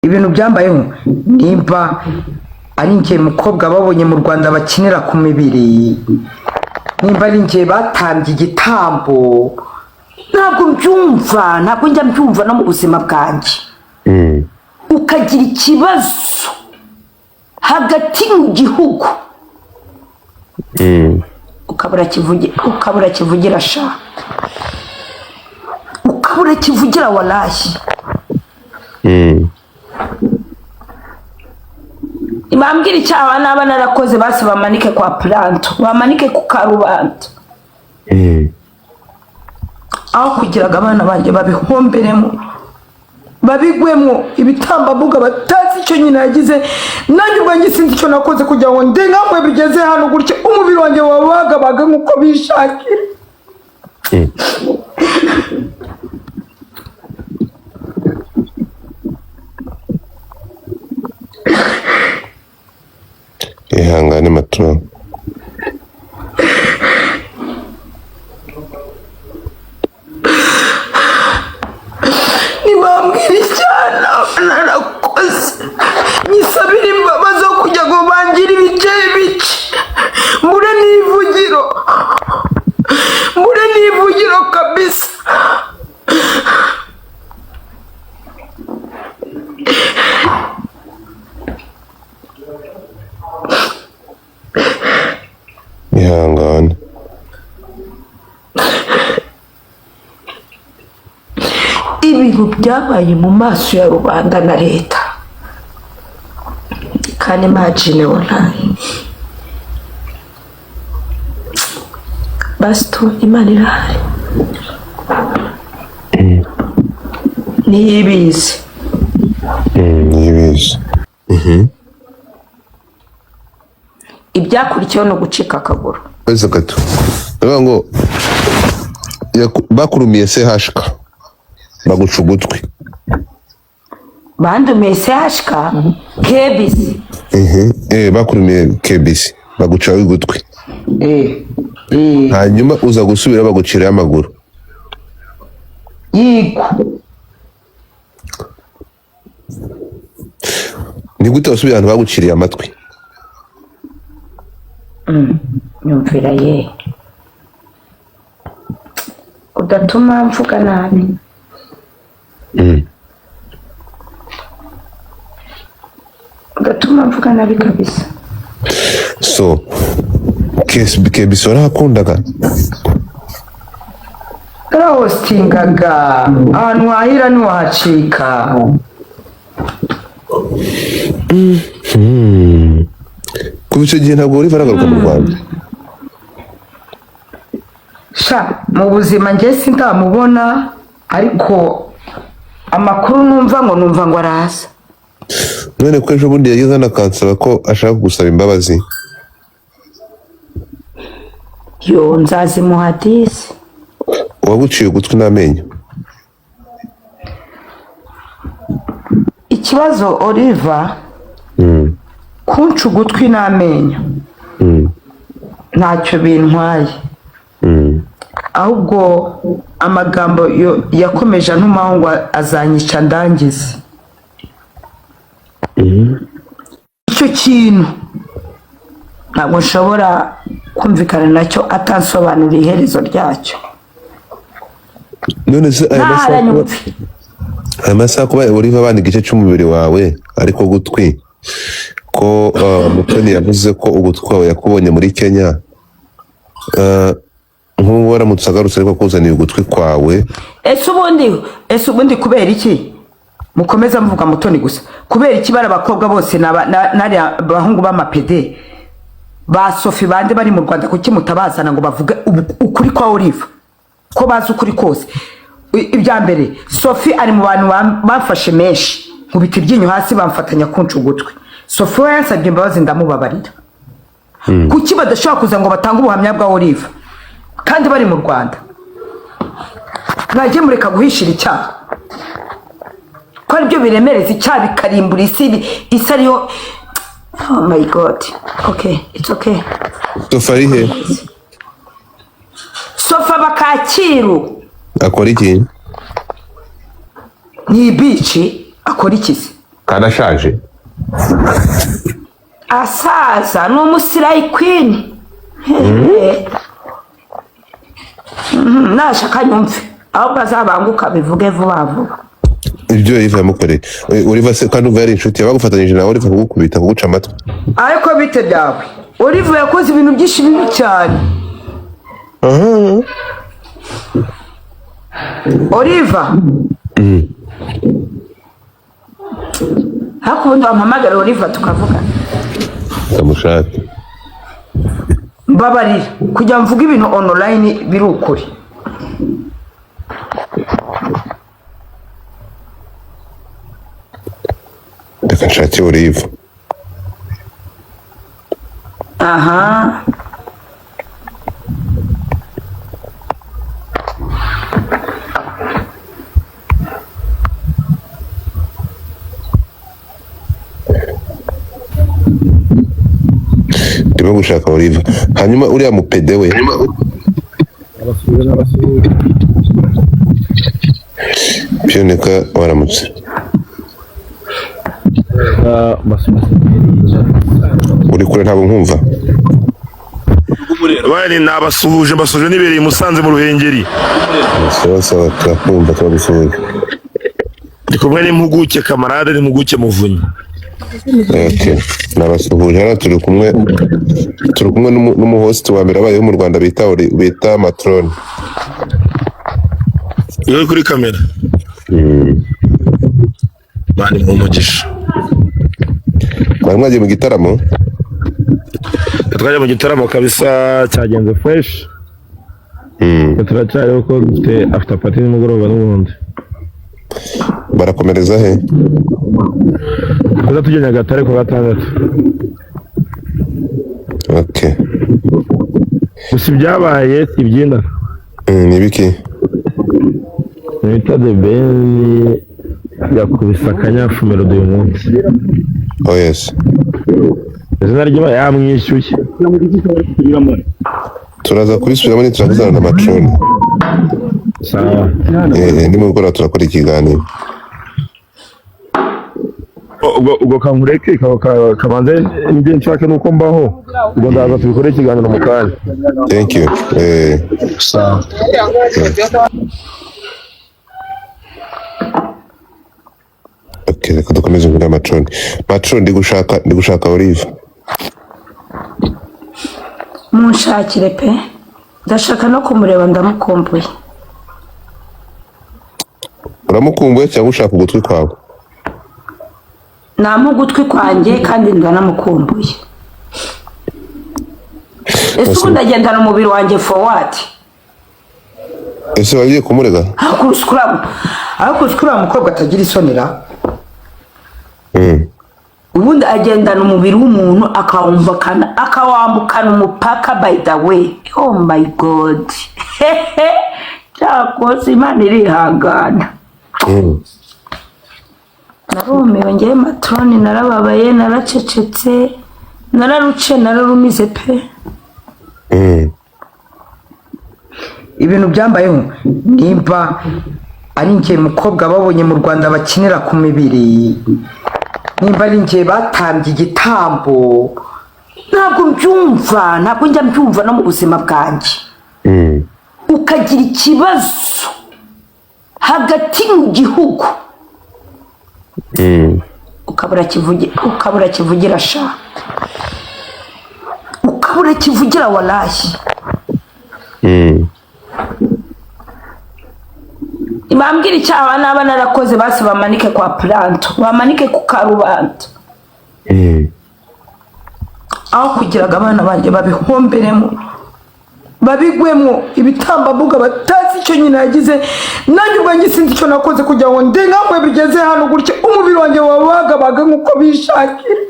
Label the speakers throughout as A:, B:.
A: ibintu byambayeho nimba ari ngiye mukobwa babonye mu Rwanda bakinira ku mibiri, nimba ari ngiye batambye igitambo, ntabwo njya mbyumva no mu buzima bwanjye. Ukagira ikibazo hagati mu gihugu ukabura kivugira sha, ukabura kivugira walahi. Ibambwira icyaha n'aba narakoze basi bamanike kwa planto, bamanike ku karubanda, aho kugiraga abana banjye babihomberemo, babigwemo ibitambabuga batazi icyo nyina yagize. Nanjye ubwanjye sinzi icyo nakoze kugira ngo ndengamwe bigeze hano gutya, umubiri wanjye wabagabaga nk'uko bishakira.
B: Ihangane matro.
A: Nibambwira icyana narakoze, nyisabira imbabazi zo kujya ngo bangire ibice mure n'ivugiro kabisa.
B: Ihangane.
A: Ibintu byabaye mu maso ya rubanda na leta, kandi imagine wallahi basto Imana irahari niyibizi. Ibyakurikiyeho no gucika akaguru.
B: Ese gato ngo bakurumiye se hashika baguca ugutwi,
A: bandumiye se hashika kebisi.
B: bakurumiye kebisi baguca ugutwi, hanyuma uza gusubira bagucira amaguru.
A: Yego.
B: Ni gute wasubira ahantu baguciriye amatwi?
A: Nyumvira ye, udatuma mvuga nabi. Udatuma mvuga nabi kabisa.
B: So kebisi warahakundaga?
A: Hostingaga ahantu wahira ntiwahacika.
B: Kuva icyo gihe ntabwo uri varagaruka mu Rwanda?
A: Sha mu buzima njye sindamubona, ariko amakuru numva ngo araza.
B: None ko ejo bundi yageze anakansaba ko ashaka gusaba imbabazi.
A: Yo nzazimuha disi.
B: Waguciye ugutwi n'amenyo?
A: Ikibazo Oliver, kunca ugutwi n'amenyo ntacyo bintwaye, ahubwo amagambo yakomeje antumaho ngo azanyica ndangize. Icyo kintu ntabwo nshobora kumvikana nacyo atansobanura iherezo ryacyo.
B: None se aya masaha kuba Oliver abana igice cy'umubiri wawe ariko gutwi ko Mutoni yavuze ko ugutwi wawe yakubonye muri Kenya, nk'ubu waramutse agarutse ariko kuzaniye ugutwi kwawe.
A: Ese ubundi kubera iki mukomeza mvuga Mutoni gusa? Kubera iki bari abakobwa bose nari abahungu b'amapede ba Sophie bande bari mu Rwanda kuki mutabazana ngo bavuge ukuri kwa Oliver, ko bazi ukuri kose? Ibya mbere Sophie ari mu bantu bafashe menshi mu biti byinyo hasi bamfatanya kunca ugutwi. Sophie yansabye imbabazi ndamubabarira. Kuki badashobora kuza ngo batange ubuhamya bwa Oliver kandi bari mu Rwanda? Mwagiye mureka guhishira icyaha ko aribyo biremereza icyaha bikarimbura isi ariyo. Oh my God. Okay, it's okay.
B: Tofarihe
A: Sofa Bakakiru
B: akora iki?
A: Ni bici akora iki se?
B: kandi ashaje
A: asaza ni umusirayi queen nashaka nyumve ahubwo azabanguka bivuge vuba vuba
B: ibyo Oliva yamukoreye. Oliva se kandi uva yari inshuti yabagufatanyije nawe Oliva kugukubita kuguca amatwi
A: ariko bite byawe Oliva yakoze ibintu byinshi bibi cyane Oliva hakubundi wampamagara Oliva tukavuga
B: ndamushaka
A: mbabarira kujya mvuga ibintu online biri ukuri
B: reka nshake Oliva.
A: aha
B: ndimo gushaka Oliva. Hanyuma uriya mupede we Pioneka waramutse uri kure ntabwo nkumva
C: bari nabasuhuje mbasuje nibereye Musanze mu Ruhengeri
B: sawa turakumva turagusuhuje
C: ndi kumwe n'impuguke kamarade n'impuguke muvunyi
B: okay nabasuhuje hano turi kumwe n'umuhost wa mbere abayeho mu Rwanda bita Matrone
C: uri kuri kamera bani mu mugisha
B: bari mwagiye mu gitaramo
C: twaje mu gitaramo kabisa cyagenze fresh turacyariho ko dufite after party nimugoroba n'ubundi
B: barakomereza he
C: kuza tugenya Gatare ku gatandatu
B: okay
C: gusa ibyabaye ibyina
B: ni biki
C: nita de Ben yakubise akanyafu melody uyu munsi
B: oh yes
C: izina ry'Imana yamwishyuye
B: turaza kubisubiramo nituravugana na Matrone
C: sawa
B: nimugoroba turakora ikiganiro
C: ubwo kamureke kabanze njye nshaka nuko mbaho ubwo ndaza tubikore ikiganiro mu kanya
B: thank you
C: sawa
B: okay reka dukomeze kuri Matrone ndi gushaka Oliva
A: munshakire pe ndashaka no kumureba ndamukumbuye
B: uramukumbuye cyangwa ushaka ugutwi kwawe
A: namu gutwi kwanjye kandi ndanamukumbuye ese ubu ndagendana umubiri wanjye forward
B: ese wagiye kumurega
A: akurusukura mukobwa atagira isonera ubundi agendana umubiri w'umuntu akawambukana umupaka by the way oh my god cyakoze Imana irihangana narumiwe ngewe Matrone narababaye naracecetse nararumize pe ibintu byambayeho nimba ari ngiye mukobwa babonye mu Rwanda bakinira ku mibiri nimba ari ngiye batambye igitambo ntabwo njya mbyumva no mu buzima bwanjye ukagira ikibazo hagati mu gihugu ukabura kivugira sha ukabura kivugira walahi ibambwira icyaha naba narakoze basi bamanike kwa planto bamanike ku karubanda aho kugiraga abana banjye babihomberemo babigwemo ibitambambuga batazi icyo nyina yagize nanjye ubwanjye sinzi icyo nakoze kugira ngo ndengamwe bigeze hano gutya umubiri wanjye wabagabaga nk'uko bishakira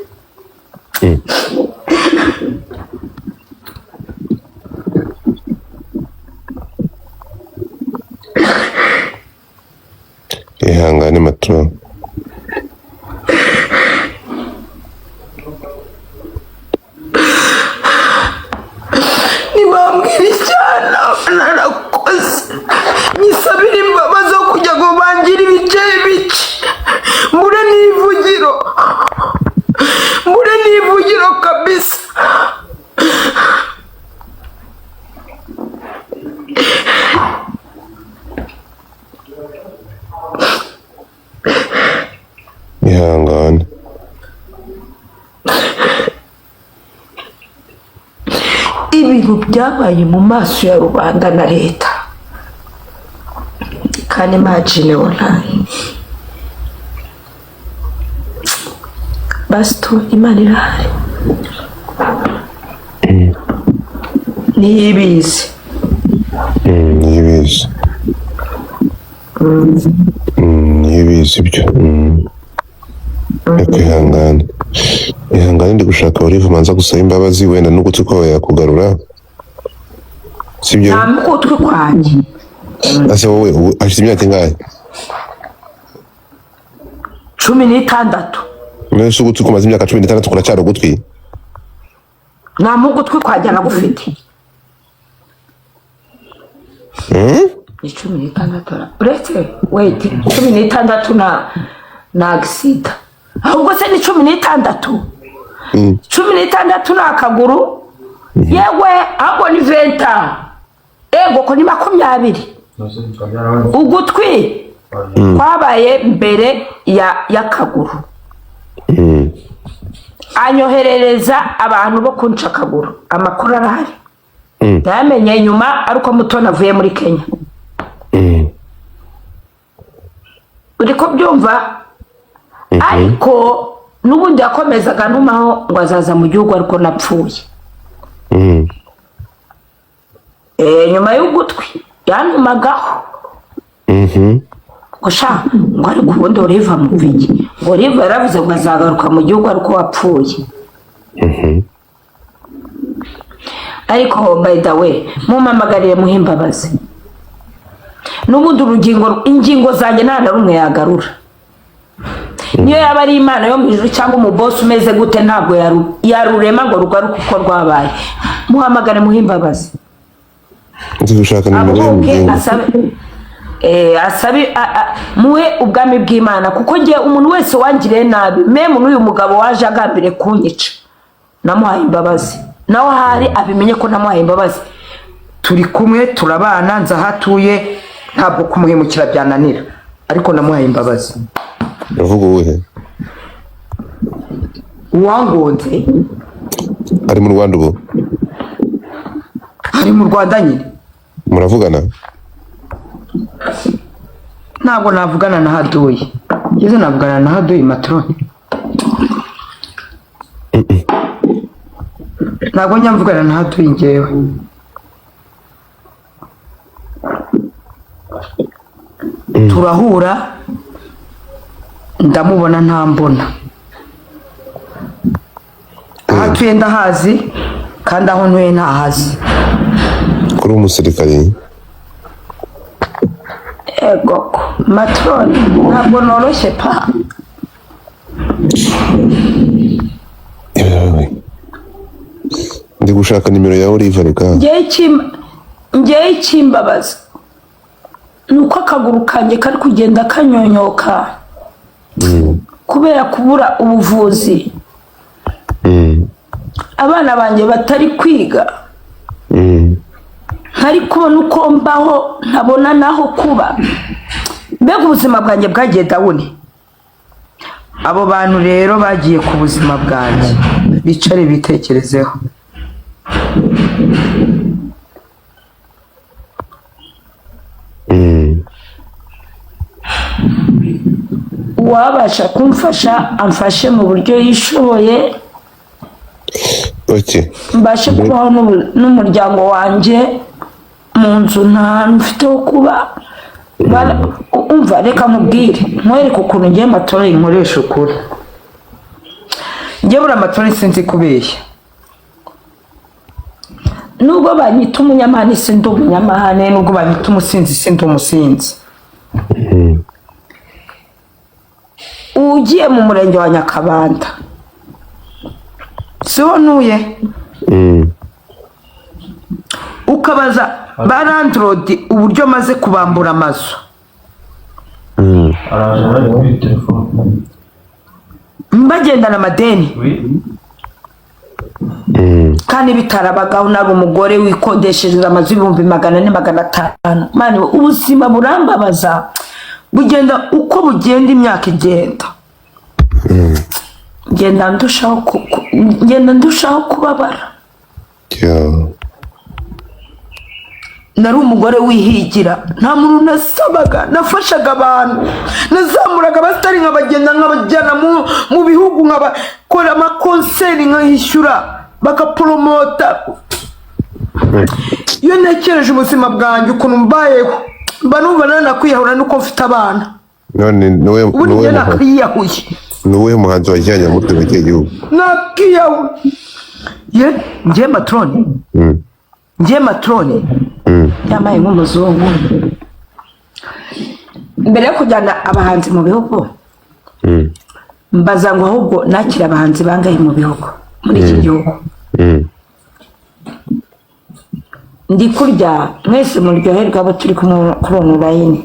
B: ihangane Matrone
A: nibambwira icyana narakoze nyisabira imbabazi zo kujya ngo bangire ibice mbure n'ivugiro
B: ihangane.
A: ibintu byabaye mu maso ya rubanda na leta kandi imagine wallahi basito Imana irahari niyibizi
B: niyibizi ibyo ihangane ndi gushaka Olive manza gusaba imbabazi wenda n'ugutwi kwawe yakugarura sibyo
A: nta mukutwi kwanjye
B: ase wowe afite imyaka ingahe
A: 16
B: nese ugutwi kumaze imyaka 16 kuracyari ugutwi
A: nta mugutwi kwanjye nagufite ni 16 uretse wait 16 na agisida ahubwo se ni 16 16 na akaguru yewe ahubwo ni 20 ego ko ni 20 ugutwi kwabaye mbere y'akaguru anyoherereza abantu bo kunca akaguru amakuru arahari ndamenye nyuma ariko mutona avuye muri Kenya uriko byumva ariko n'ubundi yakomezaga ntumaho ngo azaza mu gihugu ariko napfuye nyuma y'ugutwi yantumagaho gusha ngo ari kubundi Olive muvigi ngo Olive yaravuze ngo azagaruka mu gihugu ariko wapfuye ariko by the way mumamagarire muhimbabazi n'ubundi ingingo zanjye nta na rumwe yagarura niyo yaba ari Imana yo mu ijuru cyangwa umubosi umeze gute ntabwo yarurema ngo rugaruke uko rwabaye muhamagare muhimbabazi
B: dushaka nimero
A: asabe muhe ubwami bw'Imana kuko ngiye umuntu wese wangiriye nabi meme n'uyu mugabo waje agambire kunyica namuhaye imbabazi nawe hari abimenye ko namuhaye imbabazi turi kumwe turabana nzahatuye ntabwo kumuhemukira byananira ariko namuhaye imbabazi
B: uvuga uwuhe
A: uwangonze
B: ari mu Rwanda ubu
A: ari mu Rwanda nyine
B: muravugana
A: ntabwo navugana na haduye ngeze navugana na haduye matrone ntabwo njya mvugana na haduye ngewe turahura ndamubona ntambona ahatuye ndahazi kandi aho ntuye ntahazi
B: kuri umusirikare
A: ego matrone ntabwo noroshye pa
B: ndi gushaka nimero ya Olive reka
A: ngewe ikimbabaza nuko akaguru kanjye kari kugenda kanyonyoka kubera kubura ubuvuzi abana banjye batari kwiga ntari kubona uko mbaho ntabona naho kuba mbega ubuzima bwanjye bwagiye dawuni abo bantu rero bagiye ku buzima bwanjye bicare bitekerezeho uwabasha kumfasha amfashe mu buryo yishoboye mbashe kubaho n'umuryango wanjye mu nzu nta mfite wo kuba umva reka mubwire nkwereke ukuntu ngiye matora inkoresha ukuri ngiye buriya matora sinzi kubeshya nubwo banyita umunyamahane sindi umunyamahane nubwo banyita umusinzi sindi umusinzi ugiye mu murenge wa Nyakabanda siho ntuye ukabaza ba landlord uburyo maze kubambura amazu mbagendana amadeni kandi bitarabagaho nari umugore wikodeshereza amazu 400-500 mani ubuzima burambabaza bugenda uko bugenda imyaka igenda ngenda ndushaho kubabara. Nari umugore wihigira, nta muntu nasabaga, nafashaga abantu, nazamuraga abasitari nkabagenda nkabajyana mu bihugu, nkabakora amakonseri nkahishyura bagapromota. Iyo ntekereje ubuzima bwanjye ukuntu mbayeho, mba numva nanakwiyahura nuko mfite abana.
B: None
A: ubu njye nakwiyahuye.
B: Nuwe muhanzi wajyanye mu twebwe gihugu?
A: Nakiyahuye. Njye matroni. Njye matroni. Yamaye nk'umuzungu. Mbere yo kujyana abahanzi mu bihugu, mbaza ngo ahubwo nakira abahanzi bangahe mu bihugu, muri iki gihugu. Ndi kurya mwese muryoherwa abo turi kumwe kuri online.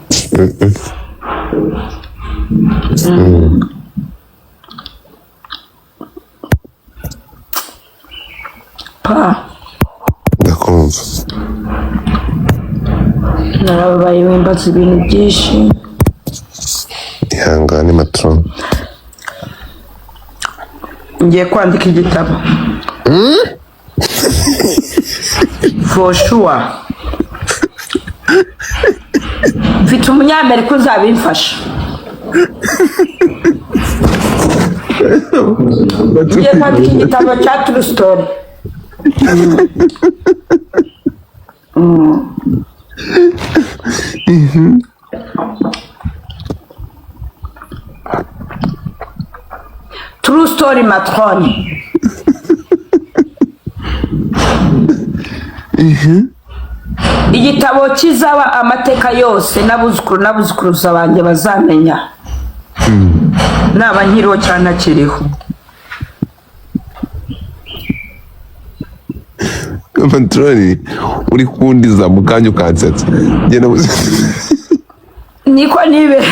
B: Ndakumva.
A: Narabaye wimbaza ibintu byinshi.
B: Ihangane matron.
A: Ngiye kwandika igitabo. For sure. Mfite umunyamerika uzabimfasha. Ngiye kwandika igitabo cya true story. True story matroni. Igitabo kizaba amateka yose n'abuzukuruza banjye bazamenya. Naba nkiriho cyane akiriho.
B: Matroni uri kundiza mu kanya ukansetsa.
A: Niko nibe.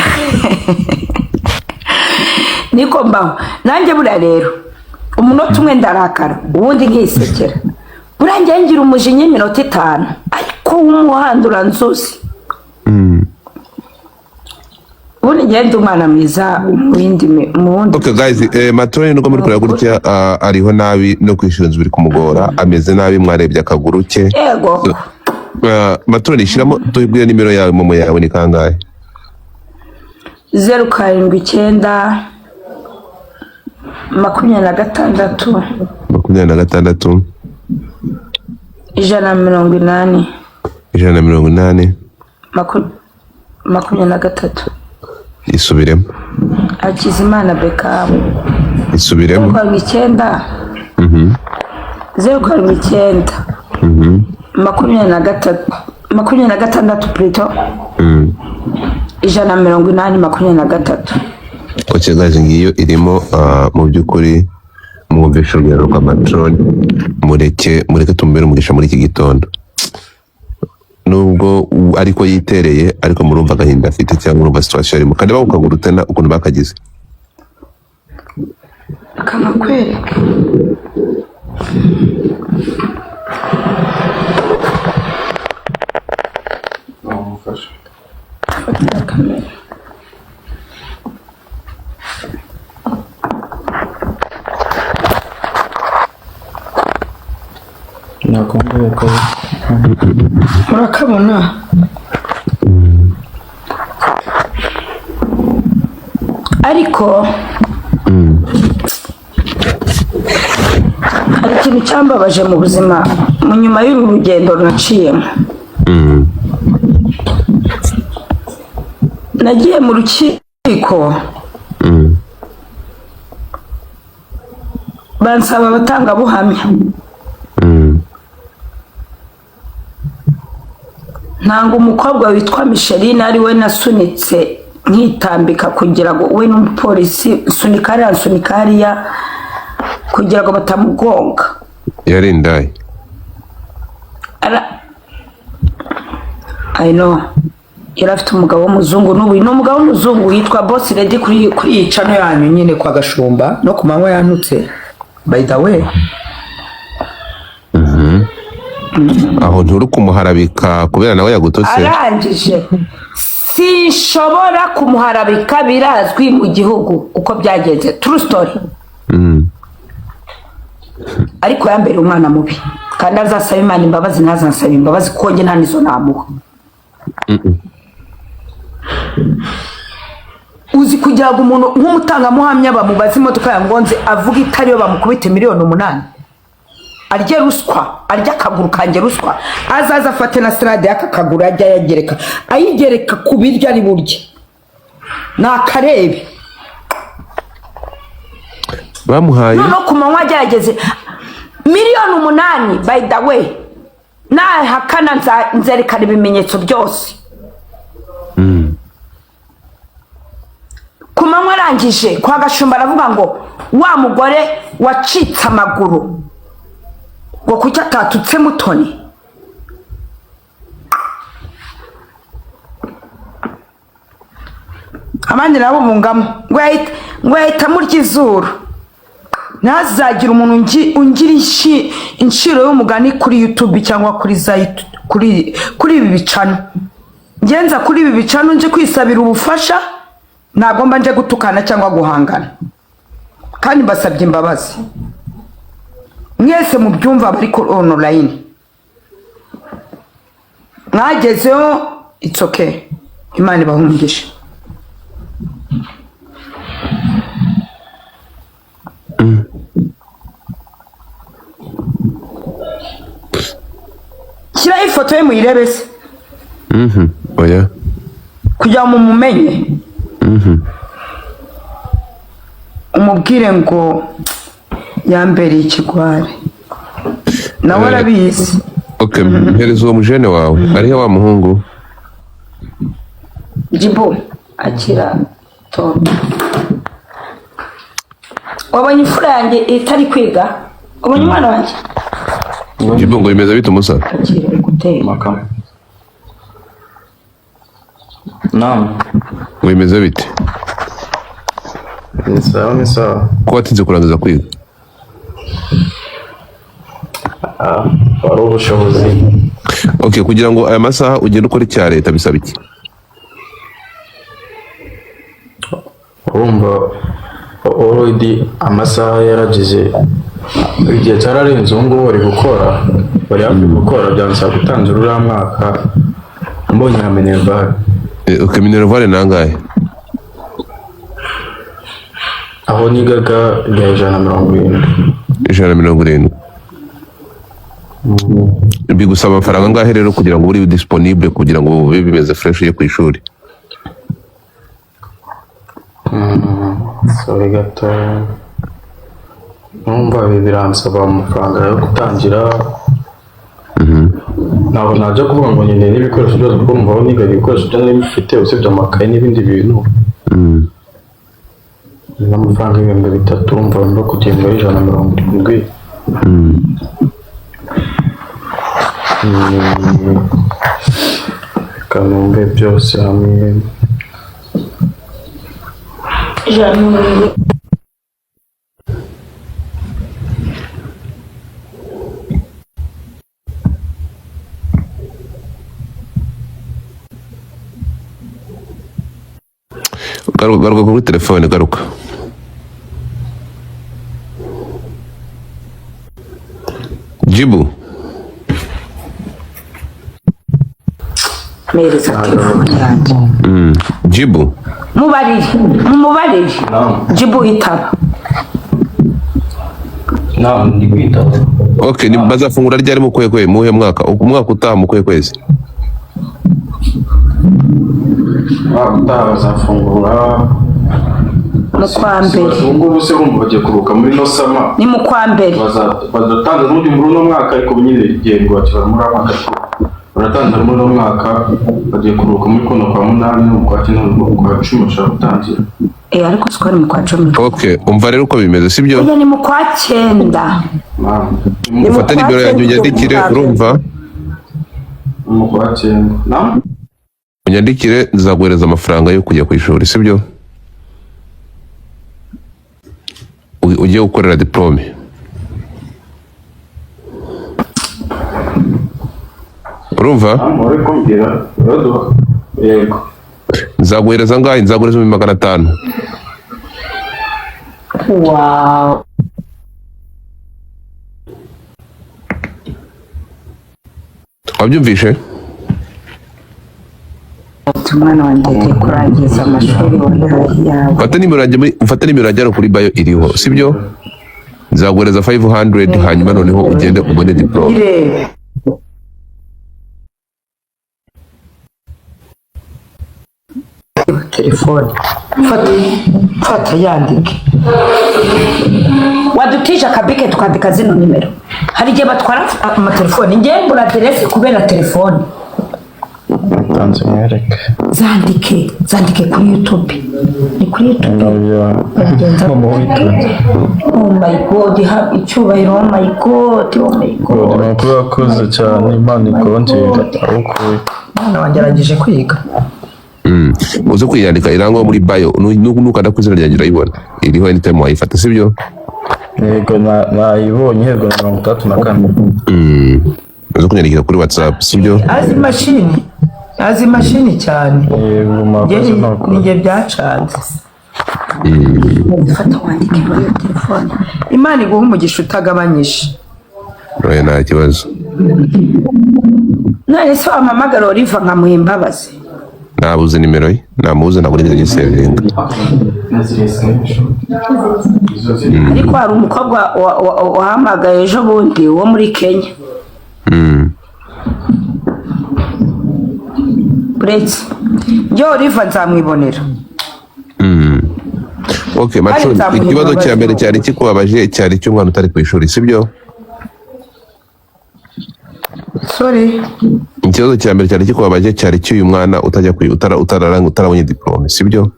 A: Niko mbaho. Nanjye buriya rero umunota umwe ndarakara, ubundi nkisekera. Burangiye ngira umujinya iminota 5, ariko w'umuhandura nzozi. Ubundi ngende umwana mwiza windi muwundi.
B: Okay guys, Matroni nuko muri kureba gutya ariho nabi no kwishyura biri kumugora, ameze nabi, mwarebye akaguru ke.
A: Yego.
B: Matroni shiramo tuyibwire nimero yawe momo yawe ni kangahe?
A: 079 26
B: 26
A: 180 23
B: isubiremo.
A: Akizimana Bekamu.
B: Isubiremo.
A: 9 0 26 plutôt 180
B: Koche guys, ngiyo irimo mu byukuri mwumvisha urugero rwa Matroni, mureke tumbere umugisha muri iki gitondo. Nubwo ariko yitereye, ariko murumva agahinda afite cyangwa murumva situation arimo, kandi bakugurutana ukuntu bakagize.
A: Akanakwereka.
C: Namufasha.
A: Fatira kamera.
C: Nakomeye ko.
A: Murakabona. Ariko hari ikintu cyambabaje mu buzima mu nyuma y'uru rugendo naciyemo. Nagiye mu rukiko, bansaba abatanga buhamya. Ntango umukobwa witwa Micheline ari we nasunitse nkitambika kugira ngo we n'umupolisi sunikariya kugira ngo batamugonga.
B: Yari ndaye.
A: I know. Yari afite umugabo w'umuzungu, n'umugabo w'umuzungu yitwa Boss Lady kuri yicano yanyu nyine kwa Gashumba no ku manywa yantutse. By the way.
B: Aho nturi kumuharabika kubera nawe yagutotse.
A: Arangije sinshobora kumuharabika, birazwi mu gihugu uko byagenze, true story. Ariko yambere umwana mubi kandi azasaba Imana imbabazi, ntazasaba imbabazi kuko nge nta nizo namuha. Uzi kugira ngo umuntu nk'umutangamuhamya bamubaza imodoka yangonze avuga itariyo bamukubite $8,000,000, arya ruswa, arya akaguru kanjye ruswa, azaza afate na salade y'akaguru ajya yagereka, ayigereka ku biryo ari burya nakarebe
B: bamuhaye
A: no ku manywa agerageje $8,000,000. By the way, nahakana nzerekana ibimenyetso byose. Ku manywa arangije kwa Gashumba aravuga ngo wa mugore wacitse amaguru ngo kuki atatutse Mutoni. Abandi nabo mungamo ngo yahita murya izuru. Ntazagira umuntu ungira inshiro y'umugani kuri YouTube cyangwa kuri ibi bicano. Ngenza kuri ibi bicano nje kwisabira ubufasha, ntabwo mba nje gutukana cyangwa guhangana, kandi mbasabye imbabazi mwese mu byumva bari kuri online. Mwagezeho, it's okay, Imana ibahumugishe. Shyiraho ifoto ye muyirebe se.
B: Oya.
A: Kugira ngo mumumenye. Umubwire ngo yambereye ikigwari. Nawe arabizi.
B: Okay, mpereza uwo mujene wawe. Arihe wa muhungu?
A: Jibo, akira Tom. Wabonye imfura yanjye itari kwiga? Wabonye umwana wanjye?
B: Jibo ngo bimeze bite umusa?
A: Akira gutera.
D: Makam. Naam.
B: Ngo bimeze bite?
D: Ni sawa.
B: Ko watinze kurangiza kwiga?
D: Wari ubushobozi.
B: Okay, kugira ngo aya masaha ugende ukora icya leta bisaba iki?
D: Urumva already amasaha yaragize, igihe cyararenze, ubu ngubu bari hafi gukora, byansaba gutangira uriya mwaka mbonye na minerval.
B: Okay, minerval nangahe?
D: Aho nigaga bya 170.
B: 170. Bigusaba amafaranga angahe rero kugira ngo uri disponible kugira ngo ube bimeze fresh yo ku ishuri?
D: So gato numva biransaba amafaranga yo gutangira. Ntabwo najya kuvuga ngo nyine n'ibikoresho byose kuko mbaho niga ibikoresho byose bifite usibye amakaye n'ibindi bintu. N'amafaranga y'ibihumbi 3 umva no kugenda 170. Kanumbe byose hamwe.
B: Garuka kuri telefone, garuka. Jibu.
A: Mereza telefone yanjye.
B: Jibu. Mubariri.
A: Jibu hitaba.
D: Naam, ndi kwitaba.
B: Okay, ni bazafungura ryari mu kwekwe muhe mwaka? Umwaka utaha mu kwekwezi.
D: Utaha bazafungura
A: mu kwa mbere.
D: Ubwo se bumva bagiye kuruka muri no sama.
A: Ni mu kwa mbere.
D: Bazatanga n'undi muri no mwaka, ariko nyine igihembwe bakibara muri mwaka. Baratangira muri no mwaka, bagiye kuruka muri kono kwa 8 no kwa 9 no kwa 10 bashaka gutangira.
A: Ariko twari mu kwa 10.
B: Okay, umva rero uko bimeze sibyo?
A: Ni mu kwa 9.
B: Ufata nimero yanjye unyandikire, urumva?
D: Mu kwa 9. Naam.
B: Unyandikire, nzaguhereza amafaranga yo kujya ku ishuri sibyo? Ugiye gukorera diplome. Urumva?
D: Muri kumbwira, yego.
B: nzaguhereza ngahe? Nzaguhereza 500.
A: Wow.
B: Wabyumvishe?
A: Umwana wanjye agiye kurangiza amashuri yawe.
B: Mfata nimero yanjye kuri bayo iriho, sibyo? Nzaguhereza 500 hanyuma noneho ugende ubone diploma.
A: Telefone. Fata yandike. Wadutije akabike tukandika zino nimero. Hari igihe batwara amatelefone. Ngiye mbura aderesi kubera telefone.
D: Tanze mwereke.
A: Zandike kuri YouTube. Ni kuri YouTube. Oh my God, icyubahiro, oh my God.
D: Makuru yakoze cyane, Imana ikongera aho
A: mwana wanjye arangije kwiga.
B: Uze kwiyandika irangwa muri bio nukanda kwizina ryanjye urayibona. Iriho anytime wayifata, sibyo?
D: Yego nayibonye yego 34.
B: Uze kunyandikira kuri WhatsApp, sibyo?
A: Azi mashini cyane.
D: Yego makoze nako.
A: Nige byacanze. Fata wandike muri telefone. Imana iguha umugisha utagabanyije.
B: Roya nta kibazo.
A: None se amamagara Oliva nkamuha imbabazi.
B: Nabuze nimero ye, namubuze ntabwo nigeze gisevinga.
A: Ariko hari umukobwa wahamagaye ejo bundi wo muri Kenya. Bretse. Yo Oliva nzamwibonera.
B: Okay, macho ikibazo cya mbere cyari kikubabaje cyari cy'umwana utari ku ishuri, sibyo?
A: Sorry.
B: Ikibazo cya mbere cyari kikubabaje cyari cy'uyu mwana utajya utarabonye diplome, sibyo?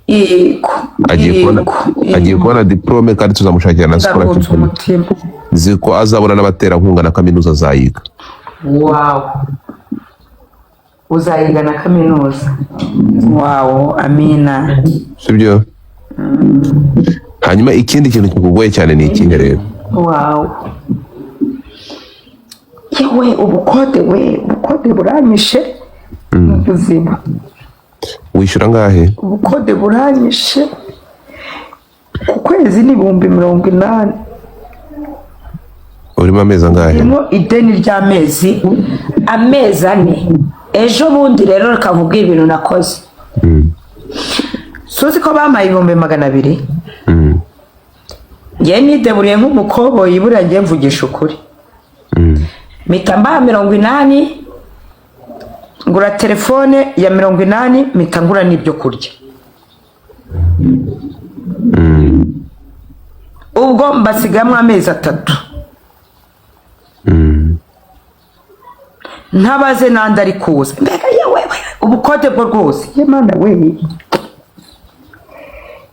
A: Yego.
B: Agiye kubona diplome kandi tuzamushakira na scholarship. Ziko azabona n'abaterankunga na kaminuza azayiga.
A: Wow. Uzayiga na kaminuza. Wow, amina.
B: Sibyo? Hanyuma ikindi kintu kikugoye cyane ni ikihe rero?
A: Wow. Yewe ubukode buranyishe mu buzima.
B: Wishyura ngahe?
A: Ubukode buranyishe ku kwezi ni 80,000.
B: Urimo amezi angahe?
A: Irimo ideni ry'amezi 4. Ejo bundi rero reka nkubwire ibintu nakoze. Suzi ko bamaye 200,000. Ngiye nideburiye nk'umukoboyi buriya ngiye mvugisha ukuri. Mitamba 80, ngura telefone ya 80, mitangura n'ibyo kurya. Ubwo mbasigamwe amezi 3. Ntabaze nandi ari kuza. Mbega yewe ubukode bwo rwose. Imana we.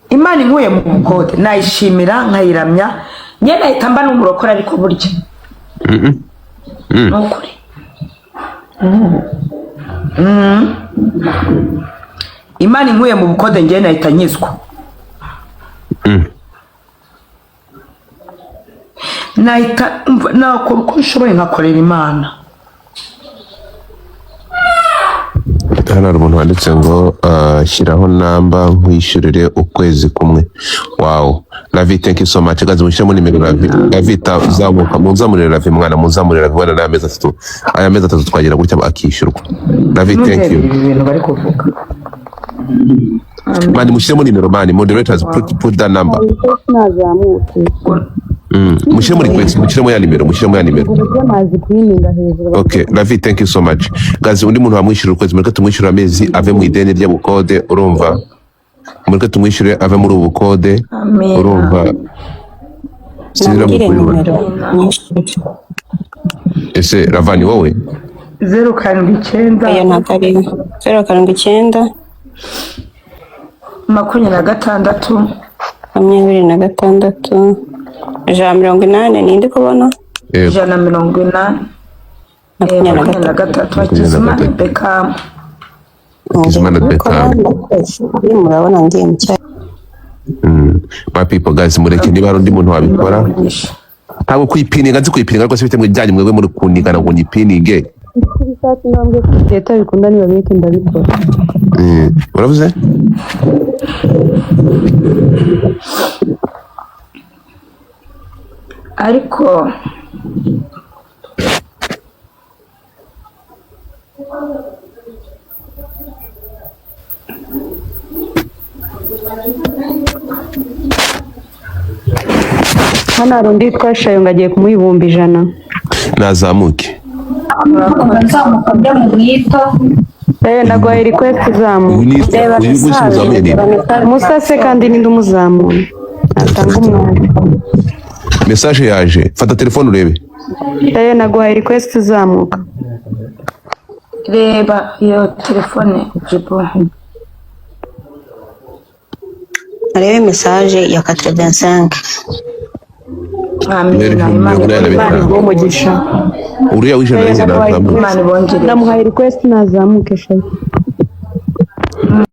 A: Imana inkuye mu bukode nayishimira nkayiramya. Nye nahita mba n'umurokora ariko burya. Nukuri. Imana inkuye mu bukode ngiye nahita nyizwa. Nahita nakora uko nshoboye nkakorera Imana.
B: Hano hari umuntu wanditse ngo shyiraho namba nkwishyurire ukwezi kumwe. Wow. Lavi, thank you so much. Gazi mushyiremo nimero Lavi tazamuka. Munzamurire Lavi mwana, munzamurire Lavi wana n'amezi 3. Aya mezi 3 twagira gutya akishyurwa. Lavi, thank you.
A: Ibintu bari kuvuga.
B: Mani mushyiremo nimero mani. Moderators put that number. Mushyiremo request, mushyiremo ya nimero. Okay, Lavi, thank you so much. Gazi undi muntu wamwishyurira ukwezi, mureke tumwishyurira amezi ave mu ideni rya bukode, urumva? Mureke tumwishyurire ave muri ubu bukode, urumva? Sinira mukuri. Ese Ravani wowe?
A: 079.
E: Oya ntakari. 079.
A: 26.
E: 26. 180 nindi kubona?
A: 180. 23 Hakizimana Beckham.
B: Hakizimana Beckham.
E: Murabona ngiye mu cyaro.
B: My people guys, mureke niba hari undi muntu wabikora. Ntabwo kwipininga nzi kwipininga ariko sifite mwijyanye mwebwe muri kunigana ngo nyipininge.
E: Leta bikunda niba bike ndabikora.
B: uravuze
A: ariko
F: hano hari undi witwa Shayo agiye kumuha 100,000.
B: nazamuke
G: nzamuka byo mu bwito
F: Naguhaye request uzamuka. Musase kandi ninde umuzamuye. Atanga umwana.
B: message yaje fata telefone urebe.
F: Naguhaye request uzamuka.
A: reba iyo telefone jibo.
E: Arebe message ya 85.
A: Amina Imana
F: umugisha.
B: Uriya wijana nazamuke.
F: Ndamuhaye request nazamuke Shayo.